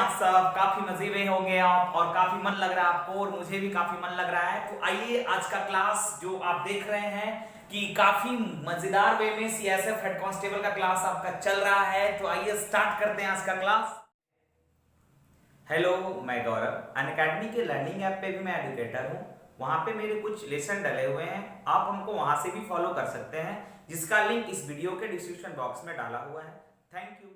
आप सब? काफी मजे में होंगे आप और काफी मन लग रहा है आपको और मुझे भी काफी मन लग रहा है। तो आइए आज का क्लास जो आप देख रहे हैं कि काफी मजेदार वे में सीएसएफ हेड कांस्टेबल का क्लास आपका चल रहा है। तो आइए स्टार्ट करते हैं आज का क्लास। हेलो, मैं गौरव। अनअकैडमी के लर्निंग ऐप पे भी मैं एजुकेटर हूँ। वहां पे मेरे कुछ लेसन डले हुए हैं, आप हमको वहां से भी फॉलो कर सकते हैं, जिसका लिंक इस वीडियो के डिस्क्रिप्शन बॉक्स में डाला हुआ है। Thank you.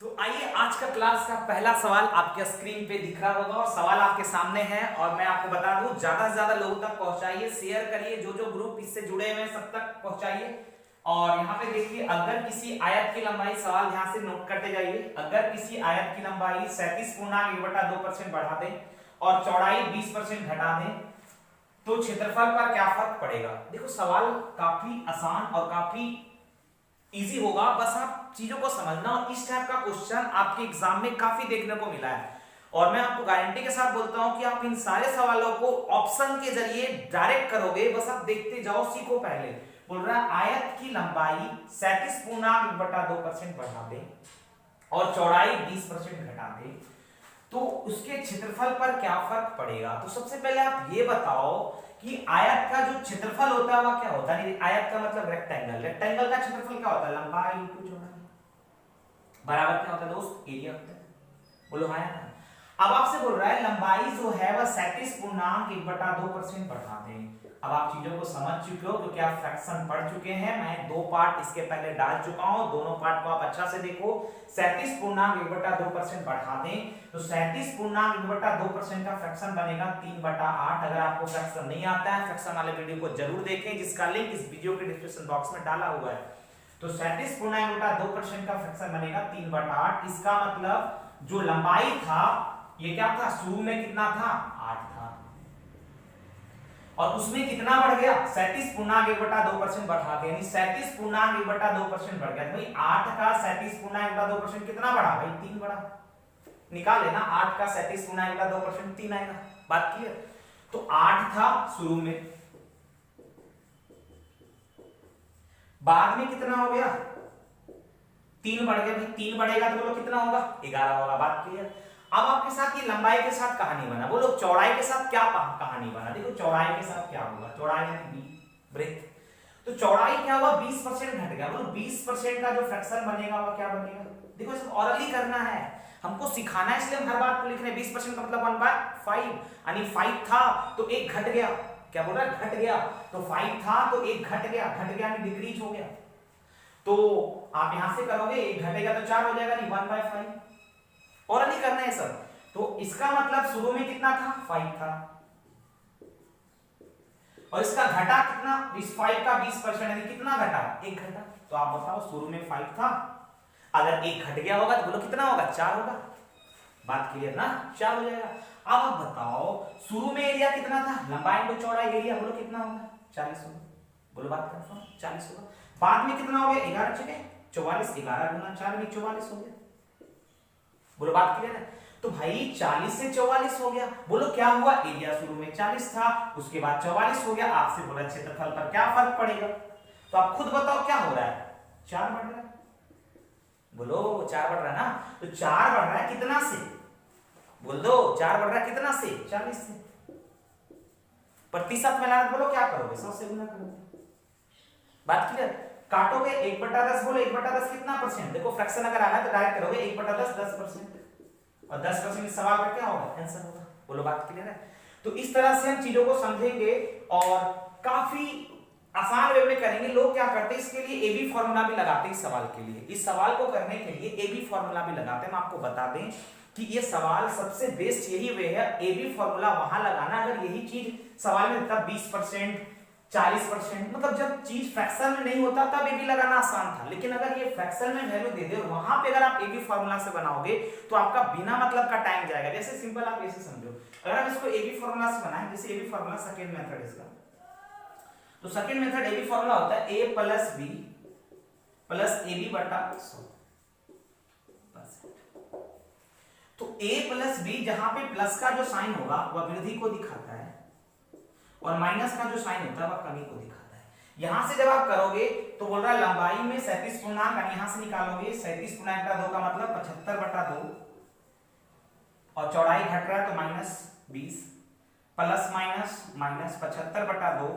तो आइए आज का क्लास का पहला सवाल आपके स्क्रीन पे दिख रहा होगा और सवाल आपके सामने है और मैं आपको बता दूं, ज्यादा से ज्यादा लोगों तक पहुंचाइए, शेयर करिए, जो जो ग्रुप इससे जुड़े हुए हैं सब तक पहुंचाइए। और यहाँ पे देखिए, अगर किसी आयत की लंबाई, सवाल यहाँ से नोट करते जाइए, अगर किसी आयत की लंबाई 37.1/2% बढ़ा दें और चौड़ाई 20% घटा दें तो क्षेत्रफल पर क्या फर्क पड़ेगा। देखो सवाल काफी आसान और काफी इजी होगा, बस आप चीजों को समझना। और इस टाइप का क्वेश्चन आपके एग्जाम में काफी देखने को मिला है और मैं आपको गारंटी के साथ बोलता हूं कि आप इन सारे सवालों को ऑप्शन के जरिए डायरेक्ट करोगे। बस आप देखते जाओ, सीखो। पहले बोल रहा है आयत की लंबाई 37.1/2% बढ़ा दे और चौड़ाई 20% घटा दे तो उसके क्षेत्रफल पर क्या फर्क पड़ेगा। तो सबसे पहले आप ये बताओ कि आयत का जो क्षेत्रफल होता है वह क्या होता है। आयत का मतलब रेक्टेंगल। रेक्टेंगल का क्षेत्रफल क्या होता है? लंबाई इंटू चौड़ाई बराबर क्या होता है दोस्त? एरिया होता है। बोलो हाँ या ना। अब आपसे बोल रहा है लंबाई जो है वह 37.1/2% बढ़ा दें। अब आप चीजों को समझ चुके हो क्योंकि आप फ्रैक्शन पढ़ चुके हैं। मैं 2 पार्ट इसके पहले डाल चुका हूं, दोनों पार्ट को आप अच्छा से देखो। 37.1/2% बढ़ा दें तो 37.1/2% का फ्रैक्शन बनेगा 3/8। अगर आपको फ्रैक्शन नहीं आता है, फ्रैक्शन वाले वीडियो को जरूर देखें, जिसका लिंक इस वीडियो के डिस्क्रिप्शन बॉक्स में डाला हुआ है। तो 37.1/2% का फ्रैक्शन बनेगा 3/8। इसका मतलब जो लंबाई था ये क्या था? शुरू में कितना था? 8 था और उसमें कितना बढ़ गया? 37.1/2% बढ़ा के, यानी 37.1/2% बढ़ गया। भाई 8 का 37.1/2% कितना बढ़ा? भाई 3 बढ़ा। निकाल लेना, 8 का 37.1/2% 3 आएगा। बात क्लियर? तो 8 था शुरू में, बाद में कितना हो गया? 3 बढ़ गया। भाई 3 बढ़ेगा तो बोलो कितना होगा? 11 होगा। बात क्लियर? अब आपके साथ ये लंबाई के साथ कहानी बना, बोलो चौड़ाई के साथ क्या कहानी बना। देखो चौड़ाई के साथ क्या होगा? चौड़ाई यानी ब्रेथ। तो चौड़ाई क्या हुआ? 20% घट गया। बोलो 20% का जो फ्रैक्शन बनेगा वो क्या बनेगा? देखो इसको ऑरली करना है, हमको सिखाना है, इसलिए हम हर बात को लिख रहे हैं। 20% का मतलब 1/5, यानी 5 था तो 1 घट गया। क्या बोल रहा है? घट गया। तो 5 था तो 1 घट गया। घट गया यानी डिक्रीज हो गया। तो आप यहां से करोगे, 1 घटेगा तो 4 हो जाएगा, नहीं 1/5। और नहीं करना है सब। तो इसका मतलब शुरू में कितना था? 5 था और इसका घटा कितना? इस 5 का 20% यानी कितना घटा? 1 घटा। तो आप बताओ शुरू में 5 था, अगर 1 घट गया होगा तो बोलो कितना होगा? 4 होगा। बात क्लियर ना? 4 हो जाएगा। अब आप बताओ शुरू में एरिया कितना था? लंबाई को चौड़ाई एरिया बोलो कितना होगा? 40 होगा। बोलो बात कंफर्म? 40 होगा। बाद में कितना हो गया? 11 चुके 44, 11 गुना 4 में 44 हो गया। बोलो बात क्लियर है? तो भाई 40 से 44 हो गया। बोलो क्या हुआ? एरिया शुरू में 40 था, उसके बाद 44 हो गया। आपसे बोला क्षेत्रफल पर क्या फर्क पड़ेगा। तो आप खुद बताओ क्या हो रहा है? 4 बढ़ रहा है। बोलो 4 बढ़ रहा है ना? तो 4 बढ़ रहा है कितना से? बोल दो 4 बढ़ रहा है कितना से? 40 से। प्रतिशत में लाना, बोलो क्या करोगे? 100 से गुना करोगे। बात क्लियर? काटोगे 1/10, बोलो 1/10 कितना परसेंट? देखो फ्रैक्शन अगर आना है तो डायरेक्ट करोगे 1/10 10%, और 10% इस सवाल का क्या होगा? आंसर होगा। बोलो बात क्लियर है? तो इस तरह से हम चीजों को समझेंगे और काफी आसान वे में करेंगे। लोग क्या करते हैं, इसके लिए एबी फॉर्मूला भी लगाते हैं। इस सवाल के लिए, इस सवाल को करने के लिए एबी फॉर्मूला भी लगाते हैं। हम आपको बता दें कि ये सवाल सबसे बेस्ट यही वे है, एबी फॉर्मूला वहां लगाना। अगर यही चीज सवाल में तब 20%, 40%, मतलब जब चीज फ्रैक्शन में नहीं होता तब एबी लगाना आसान था, लेकिन अगर ये फ्रैक्शन में वैल्यू दे दे और वहां पे अगर आप एबी फॉर्मूला से बनाओगे तो आपका बिना मतलब का टाइम जाएगा। जैसे सिंपल आप ऐसे समझो, अगर हम इसको एबी फॉर्मूला से बनाएं, जैसे एबी फॉर्मूला सेकंड मेथड इसका, तो सेकंड मेथड एबी फॉर्मूला होता है a + b + ab/100। तो a + b, जहां पे प्लस का जो साइन होगा वह वृद्धि को दिखाता है और माइनस का जो साइन होता है वह कमी को दिखाता है। यहां से जब आप करोगे तो बोल रहा है लंबाई में 37 पूर्णांक, यहां से निकालोगे 37 × 2 का मतलब 75/2 और चौड़ाई घट रहा है तो -20 प्लस माइनस माइनस 75/2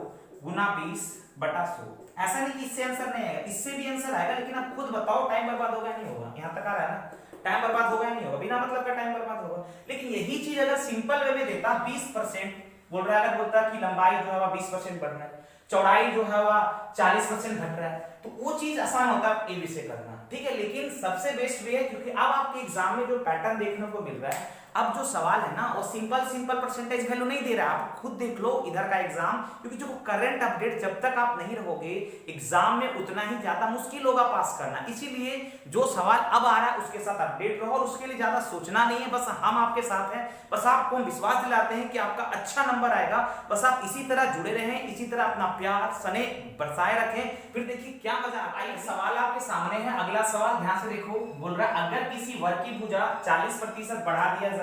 गुना 20/100। ऐसा नहीं कि इससे आंसर नहीं आएगा, इससे भी आंसर आएगा, लेकिन आप खुद बताओ टाइम बर्बाद होगा नहीं होगा? यहां तक आ रहा है ना, टाइम बर्बाद होगा नहीं होगा? बिना मतलब का टाइम बर्बाद होगा। लेकिन यही चीज अगर सिंपल वे में देता 20% बोल रहा है, अगर बोलता कि लंबाई जो है वह 20% बढ़ रहा है, चौड़ाई जो है वह 40% घट रहा है, तो वो चीज आसान होता है ए से करना, ठीक है। लेकिन सबसे बेस्ट वे है, क्योंकि अब आपके एग्जाम में जो पैटर्न देखने को मिल रहा है, अब जो सवाल है ना वो सिंपल परसेंटेज वैल्यू नहीं दे रहा है। आप खुद देख लो इधर का एग्जाम, क्योंकि जो करंट अपडेट जब तक आप नहीं रहोगे एग्जाम में उतना ही ज्यादा मुश्किल होगा पास करना। इसीलिए जो सवाल अब आ रहा है उसके साथ अपडेट रहो, और उसके लिए ज्यादा सोचना नहीं है, बस हम आपके साथ हैं, बस आपको हम विश्वास दिलाते हैं कि आपका अच्छा नंबर आएगा। बस आप इसी तरह जुड़े रहें, इसी तरह अपना प्यार स्नेह बरसाए रखें, फिर देखिए क्या मजा आता है। सवाल आपके सामने है, अगला सवाल ध्यान से देखो। बोल रहा है अगर किसी वर्ग की भुजा 40% बढ़ा दिया जाए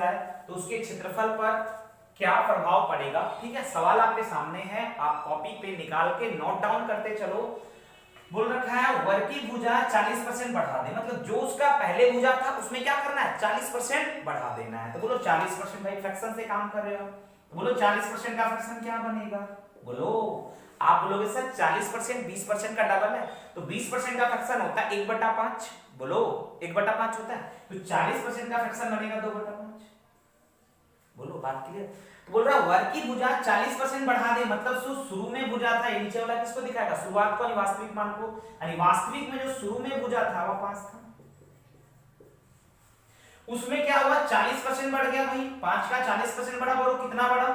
तो उसके क्षेत्रफल पर क्या प्रभाव पड़ेगा, ठीक है। सवाल आपके सामने है, आप कॉपी पे निकाल के नोट डाउन करते चलो। बोल रखा है वर्ग की भुजा 40% बढ़ा दे, मतलब जो उसका पहले भुजा था उसमें क्या करना है, 40% बढ़ा देना है। तो बोलो 40%, भाई फ्रैक्शन से काम कर रहे हो, तो बोलो 40% का फ्रैक्शन क्या बनेगा? बोलो, आप बोलोगे सर 40% 20% का डबल है, तो 20% का फ्रैक्शन होता है 1/5। बोलो 1/5 होता है, तो 40% का फ्रैक्शन बनेगा 2/5। बोलो बात क्लियर? तो बोल रहा वर्ग की भुजा 40% बढ़ा दे, मतलब शुरू में भुजा था, ये नीचे वाला किसको दिखाएगा, शुरुआत को, वास्तविक मान को, यानी वास्तविक में जो शुरू में भुजा था वह 5 था, उसमें क्या हुआ 40% बढ़ गया। भाई 5 का 40% बढ़ा, बोलो कितना बढ़ा,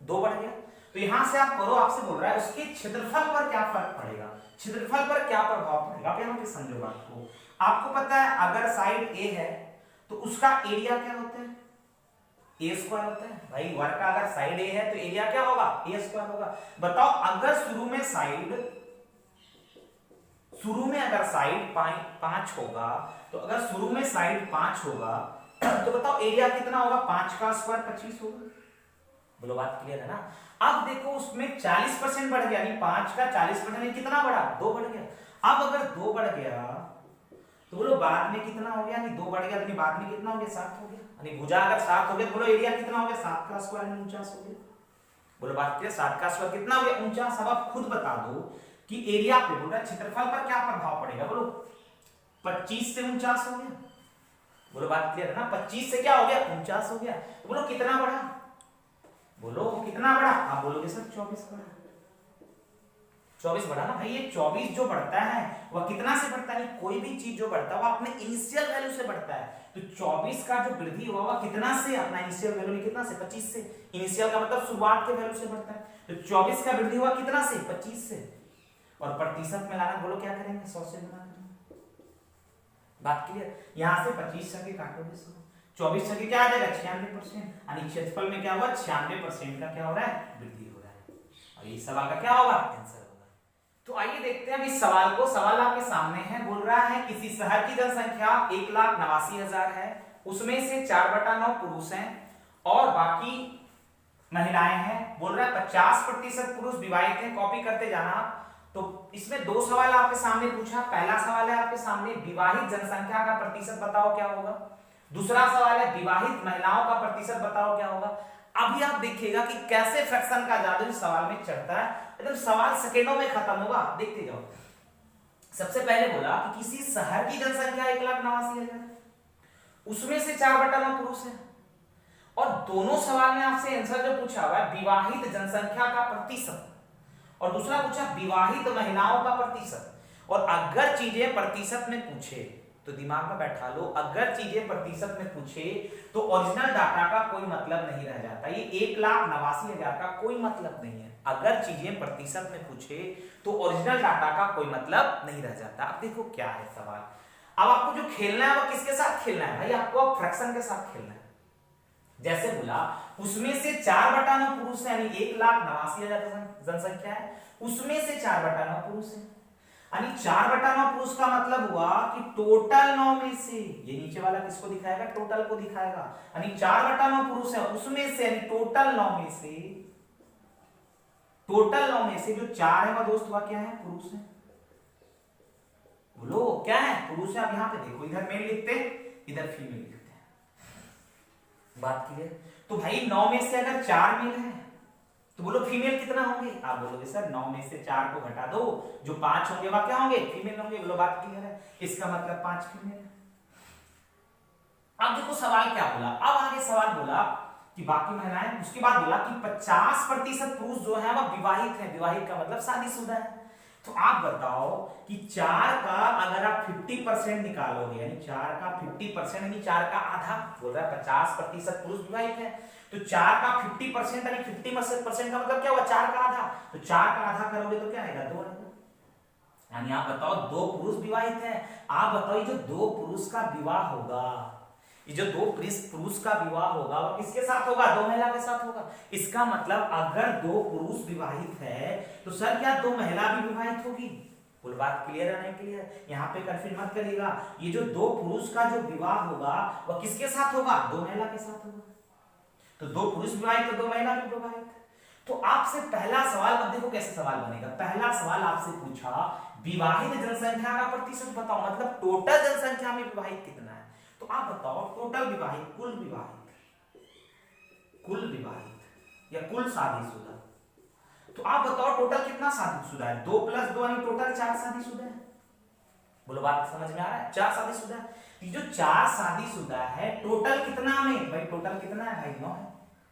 2 बढ़ गया। तो यहां से आप करो, आपसे बोल रहा है उसके क्षेत्रफल पर क्या फर्क पड़ेगा, क्षेत्रफल पर क्या प्रभाव पड़ेगा। आप यहां पे समझो बात को। आपको पता है अगर साइड ए है तो उसका एरिया क्या होता है, ए स्क्वायर होता है। भाई वर्ग का अगर साइड ए है तो एरिया क्या होगा, ए स्क्वायर होगा। बताओ अगर शुरू में अगर साइड 5 होगा, तो अगर शुरू में साइड 5 होगा तो बताओ एरिया कितना होगा, 5 का स्क्वायर 25 होगा। बोलो बात क्लियर है ना? अब देखो उसमें 40% बढ़ गया, यानी 5 का 40% कितना बढ़ा, 2 बढ़ गया। अब अगर 2 बढ़ गया तो बोलो बाद में कितना हो गया, यानी 2 बढ़ गया, तो बाद में कितना हो गया, 7 हो गया। यानी भुजा अगर 7 हो गया, बोलो एरिया कितना हो गया, 7 का स्क्वायर 49 हो गया। बोलो बात क्लियर, 7 का स्क्वायर कितना हो गया, 49। अब आप खुद बता दो कि एरिया पे बोल रहा है क्षेत्रफल पर क्या प्रभाव पड़ेगा। बोलो 25 से 49 हो गया। बोलो बात क्लियर है ना, 25 से क्या हो गया, 49 हो गया। तो बोलो कितना बढ़ा, बोलो कितना बढ़ा, आप बोलोगे सर 24 बढ़ा। 24 बढ़ा ना भाई। ये 24 जो बढ़ता है वह कितना से बढ़ता है, कोई भी चीज जो बढ़ता है वह अपने इनिशियल वैल्यू से बढ़ता है। तो 24 का जो वृद्धि हुआ वह कितना से, अपना इनिशियल वैल्यू में कितना से, 25 से। इनिशियल का मतलब शुरुआत के वैल्यू से बढ़ता है। तो 24 का वृद्धि हुआ कितना से, 25 से। और प्रतिशत में लाना, बोलो क्या करेंगे, 100 से गुना करेंगे। बात क्लियर? यहां से 25 से काटोगे 100, 24 से क्या आ जाएगा, 96%। यानी क्षेत्रफल में क्या हुआ, 96% का क्या हो रहा है, वृद्धि हो रहा है। और ये सवाल का क्या होगा, आंसर। तो आइए देखते हैं इस सवाल को। सवाल आपके सामने है, बोल रहा है किसी शहर की जनसंख्या 1,89,000 है, उसमें से 4/9 पुरुष हैं और बाकी महिलाएं हैं। बोल रहा है 50% पुरुष विवाहित हैं। कॉपी करते जाना। तो इसमें 2 सवाल आपके सामने पूछा। पहला सवाल है आपके सामने विवाहित जनसंख्या का प्रतिशत बताओ क्या होगा। दूसरा सवाल है विवाहित महिलाओं का प्रतिशत बताओ क्या होगा। अभी आप देखिएगा कि कैसे फ्रैक्शन का जादू इस सवाल में चढ़ता है, एकदम सवाल सेकेंडों में खत्म होगा, देखते जाओ। सबसे पहले बोला कि किसी शहर की जनसंख्या 1,89,000, उसमें से 4/9 पुरुष है। और दोनों सवाल में आपसे आंसर जो पूछा हुआ है विवाहित जनसंख्या का प्रतिशत, और दूसरा पूछा विवाहित महिलाओं का प्रतिशत। और अगर चीजें प्रतिशत में पूछे तो दिमाग में बैठा लो, अगर चीजें प्रतिशत में पूछे तो ओरिजिनल डाटा का कोई मतलब नहीं रह जाता। ये 1,89,000 का कोई मतलब नहीं है। अगर चीजें प्रतिशत में पूछे तो ओरिजिनल डाटा का कोई मतलब नहीं रह जाता। अब देखो क्या है सवाल। अब आपको जो खेलना है वो किसके साथ खेलना है भाई, आपको फ्रैक्शन के साथ खेलना है। जैसे बोला उसमें से 4/9 पुरुष है, यानी 1,89,000 जनसंख्या है, उसमें से 4/9 पुरुष है। यानी 4/9 पुरुष का मतलब हुआ कि टोटल 9 में से, ये नीचे वाला किसको दिखाएगा, टोटल को दिखाएगा। यानी 4/9 पुरुष है, उसमें से यानी टोटल 9 में से, टोटल 9 में से जो 4 है वह दोस्त हुआ क्या है, पुरुष है। बोलो क्या है, पुरुष है। अब यहां पे देखो, इधर मेल लिखते, इधर फीमेल लिखते हैं। बात क्लियर? तो भाई 9 में से अगर 4 मेल है तो बोलो फीमेल कितना होंगे? आप बोलोगे सर 9 में से 4 को घटा दो, जो 5 होंगे वह क्या होंगे? फीमेल होंगे। बोलो बात क्लियर है? इसका मतलब 5 फीमेल। अब देखो सवाल क्या बोला, अब आगे सवाल बोला कि बाकी महिलाएं, उसके बाद बोला कि 50% पुरुष जो है वह विवाहित है। विवाहित का मतलब शादीशुदा है। तो आप बताओ कि 4 का अगर आप 50% निकालोगे, यानी 4 का 50% यानी 4 का आधा, बोल रहा है 50% पुरुष विवाहित है, तो 4 का 50% यानी 50% का मतलब क्या हुआ? 4 का आधा। तो 4 का आधा करोगे तो क्या आएगा? 2 आएगा। यानी आप बताओ 2 पुरुष विवाहित है। आप बताओ ये जो 2 पुरुष का विवाह होगा, ये जो 2 पुरुष का विवाह होगा वो किसके साथ होगा? 2 महिला के साथ होगा। इसका मतलब अगर 2 पुरुष विवाहित है तो सर क्या 2 महिला भी विवाहित होगी? बोल बात क्लियर है नहीं क्लियर? यहाँ पे कंफ्यूज मत करिएगा। ये जो 2 पुरुष का जो विवाह होगा वह किसके साथ होगा? 2 महिला के साथ होगा। तो 2 पुरुष विवाहित तो 2 महिला भी विवाहित। तो आपसे पहला सवाल, अब देखो कैसे सवाल बनेगा। पहला सवाल आपसे पूछा विवाहित जनसंख्या का प्रतिशत बताओ, मतलब टोटल जनसंख्या में विवाहित कितना है। तो आप बताओ टोटल विवाहित, कुल विवाहित या कुल शादीशुदा। तो आप बताओ टोटल कितना शादीशुदा है? 2 + 2 यानी टोटल 4 शादीशुदा है। बोलो बात समझ में आ रहा है? 4 शादीशुदा है। ये जो 4 शादीशुदा है टोटल कितना में? भाई टोटल कितना है भाई? 9 है।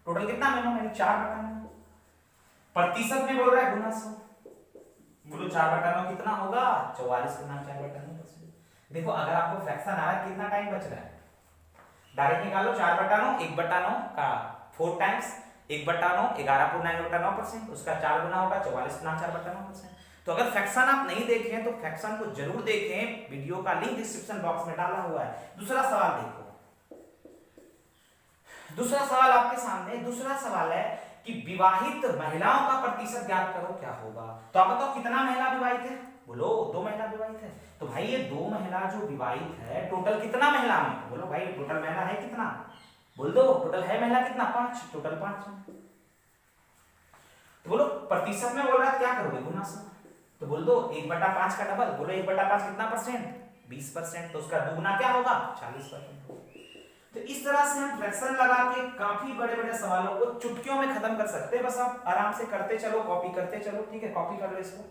टोटल कितना में? 9 यानी 4/9। प्रतिशत में बोल रहा है गुना 100। बोलो 4/9 कितना होगा? 44 गुना 4/9%। देखो अगर आपको फ्रैक्शन आ रहा है कितना टाइम बच रहा है? डायरेक्ट निकालो। 4/9 1/9 का 4 टाइम्स 1/9 11.9%, उसका 4 गुना होगा 44 गुना 4/9%। तो अगर फ्रैक्शन आप नहीं देखें तो फ्रैक्शन को जरूर देखें, वीडियो का लिंक डिस्क्रिप्शन बॉक्स में डाला हुआ है। दूसरा सवाल देखो, दूसरा सवाल आपके सामने। दूसरा सवाल है कि विवाहित महिलाओं का प्रतिशत ज्ञात करो, क्या होगा? तो आप बताओ कितना महिला विवाहित है? बोलो 2 महिला विवाहित है। तो भाई ये 2 महिला जो विवाहित है टोटल कितना महिला में? बोलो भाई टोटल महिला है कितना? बोल दो टोटल है महिला कितना? 5। टोटल 5 है। तो बोलो प्रतिशत में बोल रहा है क्या करोगे? गुना 100। तो बोल दो 1/5 का डबल। बोलो 1/5 कितना परसेंट? 20%। तो उसका दुगुना क्या होगा? 40%। तो इस तरह से हम फ्रैक्शन लगा के काफी बड़े बड़े सवालों को चुटकियों में खत्म कर सकते हैं। बस आप आराम से करते चलो, कॉपी करते चलो। ठीक है, कॉपी कर लो इसको।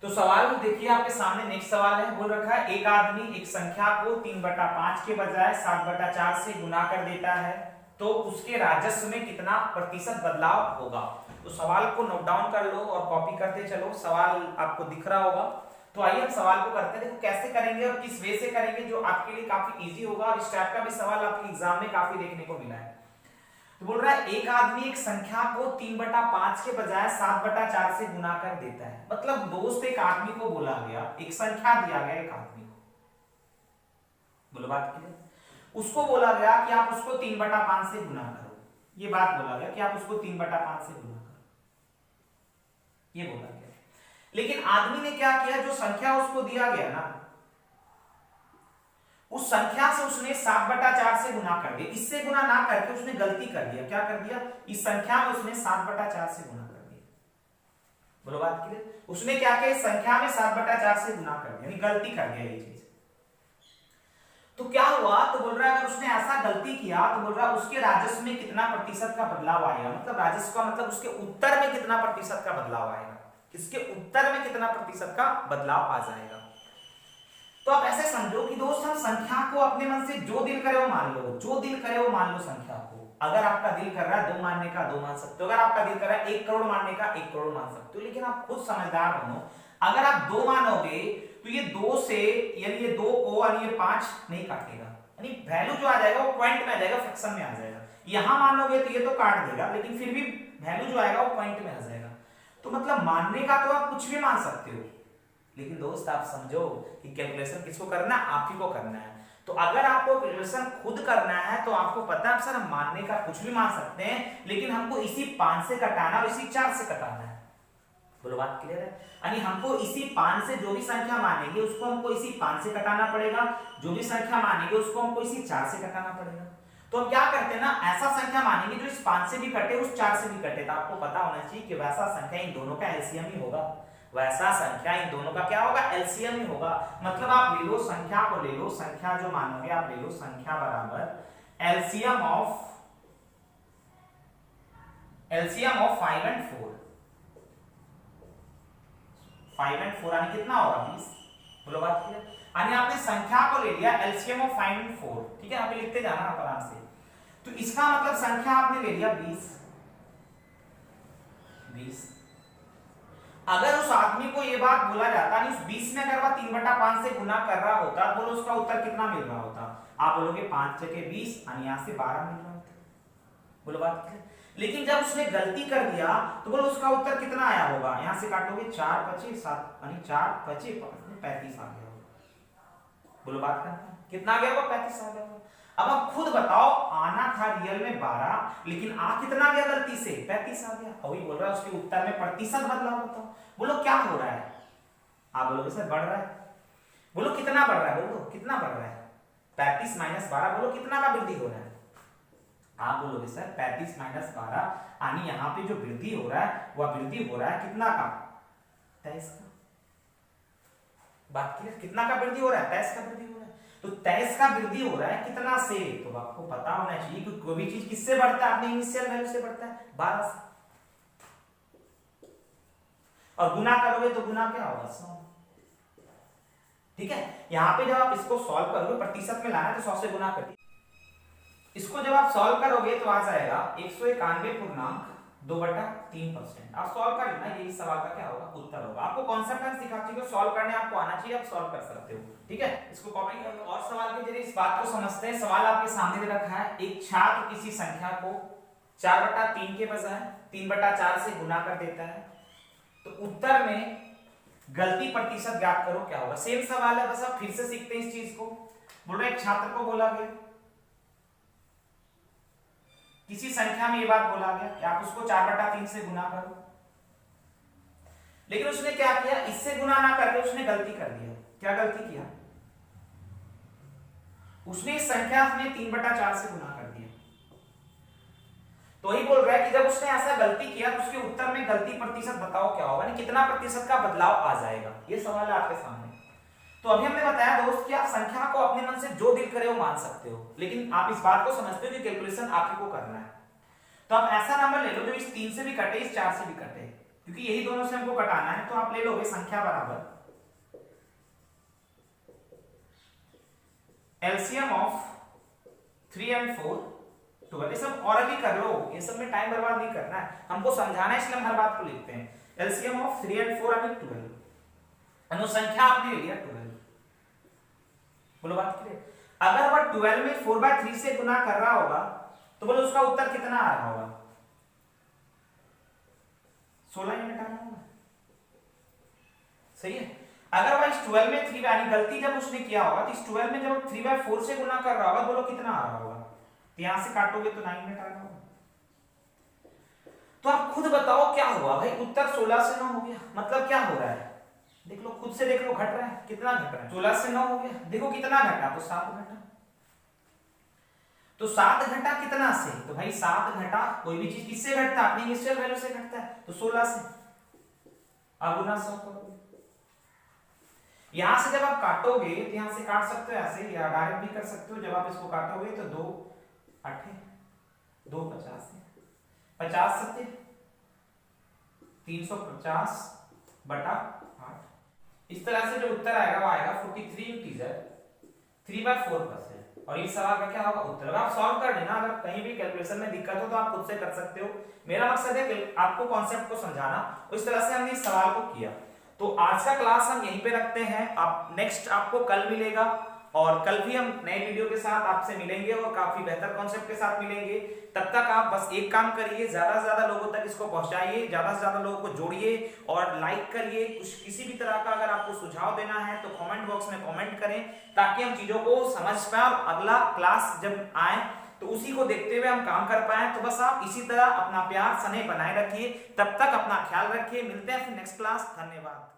तो सवाल देखिए आपके सामने। नेक्स्ट सवाल है, बोल रखा है एक आदमी एक संख्या को 3/5 के बजाय 7/4 से गुना कर देता है तो उसके राजस्व में कितना प्रतिशत बदलाव होगा? तो सवाल को नोट डाउन कर लो और कॉपी करते चलो। सवाल आपको दिख रहा होगा। तो आइए हम सवाल को करते हैं। देखो कैसे करेंगे और किस वे से करेंगे जो आपके लिए काफी इजी होगा। और इस टाइप का भी सवाल आपके एग्जाम में काफी देखने को मिला है। तो बोल रहा है एक आदमी एक संख्या को 3/5 के बजाय 7/4 से गुना कर देता है। मतलब दोस्त एक आदमी को बोला गया, एक संख्या दिया गया एक आदमी को। बोलो बात क्लियर? उसको बोला गया कि आप उसको 3/5 से गुना करो। ये बात बोला गया कि आप उसको 3/5 से गुना करो, ये बोला गया। लेकिन आदमी ने क्या किया? जो संख्या उसको दिया गया ना, उस संख्या से उसने 7/4 से गुना कर दिया। इससे गुना ना करके उसने गलती कर दिया। क्या कर दिया? इस संख्या में उसने 7/4 से गुना कर दिया। बोलो बात क्लियर? उसने क्या किया? इस संख्या में 7/4 से गुना कर दिया, यानी गलती कर दिया ये चीज। तो क्या हुआ? तो बोल रहा है अगर उसने ऐसा गलती किया तो बोल रहा है उसके राजस्व में कितना प्रतिशत का बदलाव आएगा। मतलब राजस्व का मतलब उसके उत्तर में कितना प्रतिशत का बदलाव आएगा, इसके उत्तर में कितना प्रतिशत का बदलाव आ जाएगा। तो आप ऐसे समझो कि दोस्त हम संख्या को अपने मन से जो दिल करे वो मान लो, जो दिल करे वो मान लो संख्या को। अगर आपका दिल कर रहा है 2 मानने का 2 मान सकते हो, अगर आपका दिल कर रहा है 1 करोड़ मानने का 1 करोड़ मान सकते हो। लेकिन आप खुद समझदार बनो, अगर आप 2 मानोगे तो ये 2 से यानी ये 2 को यानी ये 5 नहीं काटेगा, यानी वैल्यू जो आ जाएगा वो पॉइंट में आ जाएगा, फ्रैक्शन में आ जाएगा। यहां मानोगे तो ये तो काट देगा, लेकिन फिर भी वैल्यू जो आएगा वो पॉइंट में आ जाएगा। तो मतलब मानने का तो आप कुछ भी मान सकते हो, लेकिन दोस्त आप समझो कि कैलकुलेशन किसको करना है? आप ही को करना है। तो अगर आपको कैलकुलेशन खुद करना है तो आपको पता है सर हम मानने का कुछ भी मान सकते हैं, लेकिन हमको इसी 5 से घटाना और इसी 4 से घटाना है। बोलो बात क्लियर है? यानी हमको इसी 5 से जो भी संख्या मानेंगे उसको हमको इसी 5 से घटाना पड़ेगा, जो भी संख्या मानेंगे उसको हमको इसी 4 से घटाना पड़ेगा। तो हम क्या करते हैं ना, ऐसा संख्या मानेंगे जो इस 5 से भी कटे उस 4 से भी कटे। तो आपको पता होना चाहिए कि वैसा संख्या इन दोनों का एलसीएम ही होगा, वैसा संख्या इन दोनों का क्या होगा? एलसीएम ही होगा। मतलब आप ले लो संख्या को, ले लो संख्या जो मानोगे आप ले लो संख्या बराबर एलसीएम ऑफ 5 and 4, 5 and 4 यानी कितना होगा 20। बोलो बात क्लियर। यानी आपने संख्या को ले लिया एलसीएम ऑफ 5 and 4, ठीक है, आप लिखते जाना आप आराम से। तो इसका मतलब संख्या आपने ले लिया 20। अगर उस आदमी को ये बात बोला जाता नहीं, उस 20 में अगर वह 3/5 से गुना कर रहा होता, बोलो उसका उत्तर कितना मिल रहा होता? आप बोलोगे 5 × 20 यानी यहां से 12 मिल रहा होता। बोलो बात क्लियर। लेकिन जब उसने गलती कर दिया तो बोलो उसका उत्तर कितना आया होगा? यहां से काटोगे 4 × 5 = 7 यानी 4 × 5 = 35 आ गया होगा। बोलो बात करना कितना आ गया होगा? 35 आ गया होगा। अब आप खुद बताओ, आना था रियल में 12, लेकिन आ कितना गया गलती से? 35 आ गया। वही बोल रहा है उसके उत्तर में प्रतिशत बदलाव होता। बोलो क्या हो रहा है? आप बोलोगे सर बढ़ रहा है। बोलो कितना बढ़ रहा है? बोलो कितना बढ़ रहा है? 35 - 12, बोलो कितना का वृद्धि हो रहा है? आप बोलोगे सर 35 - 12 यानी यहाँ पे जो वृद्धि हो रहा है वह वृद्धि हो रहा है कितना का? 23 का। बात क्लियर? कितना का वृद्धि हो रहा है? 23 का वृद्धि हो रहा है। तो 23 का वृद्धि हो रहा है कितना से? तो आपको पता होना चाहिए कि कोई भी चीज किससे बढ़ता है? अपने इनिशियल वैल्यू से बढ़ता है, 12 से। और गुना करोगे तो गुना क्या होगा? 100। ठीक है, यहां पे जब आप इसको सॉल्व करोगे, प्रतिशत में लाना है तो 100 से गुना करके इसको जब आप सॉल्व करोगे तो आ जाएगा 191.2/3%। आप सॉल्व कर लेना, यही सवाल का क्या होगा? उत्तर होगा। आपको कॉन्सेप्ट हम सिखा चुके, सॉल्व करने आपको आना चाहिए, आप सॉल्व कर सकते हो। ठीक है, इसको कॉपी कर लो। और सवाल के जरिए इस बात को समझते हैं। सवाल आपके सामने दे रखा है, एक छात्र किसी संख्या को 4/3 के बजाय 3/4 से गुना कर देता है, तो उत्तर में गलती प्रतिशत ज्ञात करो, क्या होगा? सेम सवाल है, बस आप फिर से सीखते हैं इस चीज को। बोल रहे एक छात्र को बोला गया, किसी संख्या में ये बात बोला गया कि आप उसको 4/3 से गुना करो, लेकिन उसने क्या किया? इससे गुना ना करके उसने गलती कर दिया। क्या गलती किया? उसने इस संख्या में 3/4 से गुना कर दिया। तो ही बोल रहा है कि जब उसने ऐसा गलती किया तो उसके उत्तर में गलती प्रतिशत बताओ क्या होगा, कितना प्रतिशत का बदलाव आ जाएगा। ये सवाल है आपके सामने। तो अभी हमने बताया दोस्त कि आप संख्या को अपने मन से जो दिल करे वो मान सकते हो, लेकिन आप इस बात को समझते हो कि कैलकुलेशन आप ही को करना है। तो आप ऐसा नंबर ले लो जो इस 3 से भी कटे, इस 4 से भी कटे, क्योंकि यही दोनों से हमको कटाना है। तो आप ले लोगे संख्या बराबर एलसीएम ऑफ 3 and 4 12। ये सब और भी कर लो, ये सब में टाइम बर्बाद नहीं करना है, हमको समझाना है, इसलिए हम हर बात को लिखते हैं। एलसीएम ऑफ 3 and 4 यानी 12। अनुसंख्या आपने ले लिया 12। बोलो बात क्लियर। अगर वह 12 में 4/3 से गुना कर रहा होगा तो बोलो उसका उत्तर कितना आ रहा होगा? 16 यूनिट आना होगा। सही है। अगर वह इस 12 में 3 यानी गलती जब उसने किया होगा तो इस 12 में जब 3/4 से गुना कर रहा होगा, बोलो कितना आ रहा होगा? तो यहां से काटोगे तो 9 यूनिट आ रहा होगा। तो आप खुद बताओ क्या हुआ भाई? उत्तर 16 से 9 हो गया। मतलब क्या हो रहा है? देख लो, खुद से देख लो, घट रहा है। कितना घट रहा है? 16 से 9 हो गया। देखो कितना घटा? तो 7 घटा। तो 7 घटा कितना से? तो भाई 7 घटा, कोई भी चीज किससे घटता है? अपनी इनिशियल वैल्यू से घटता है। तो 16 से अब गुना 100 करोगे। यहां से जब आप काटोगे तो यहां से काट सकते हो ऐसे, या डायरेक्ट भी कर सकते हो। जब आप इसको काटोगे तो 2 8 2 50 50 7 350/8। इस तरह से जो उत्तर आएगा वो आएगा 43 इंटीजर 3/4%। और इस सवाल का क्या होगा? उत्तर। आप सॉल्व कर लेना, अगर कहीं भी कैलकुलेशन में दिक्कत हो तो आप खुद से कर सकते हो। मेरा मकसद है कि आपको कॉन्सेप्ट को समझाना। इस तरह से हमने इस सवाल को किया। तो आज का क्लास हम यहीं पे रखते हैं। आप नेक्स्ट आपको कल मिलेगा, और कल भी हम नए वीडियो के साथ आपसे मिलेंगे और काफी बेहतर कॉन्सेप्ट के साथ मिलेंगे। तब तक आप बस एक काम करिए, ज्यादा से ज्यादा लोगों तक इसको पहुंचाइए, ज्यादा से ज्यादा लोगों को जोड़िए और लाइक करिए। कुछ किसी भी तरह का अगर आपको सुझाव देना है तो कमेंट बॉक्स में कमेंट करें, ताकि हम चीजों को समझ पाए और अगला क्लास जब आए तो उसी को देखते हुए हम काम कर पाए। तो बस आप इसी तरह अपना प्यार स्नेह बनाए रखिए। तब तक अपना ख्याल रखिए। मिलते हैं फिर नेक्स्ट क्लास। धन्यवाद।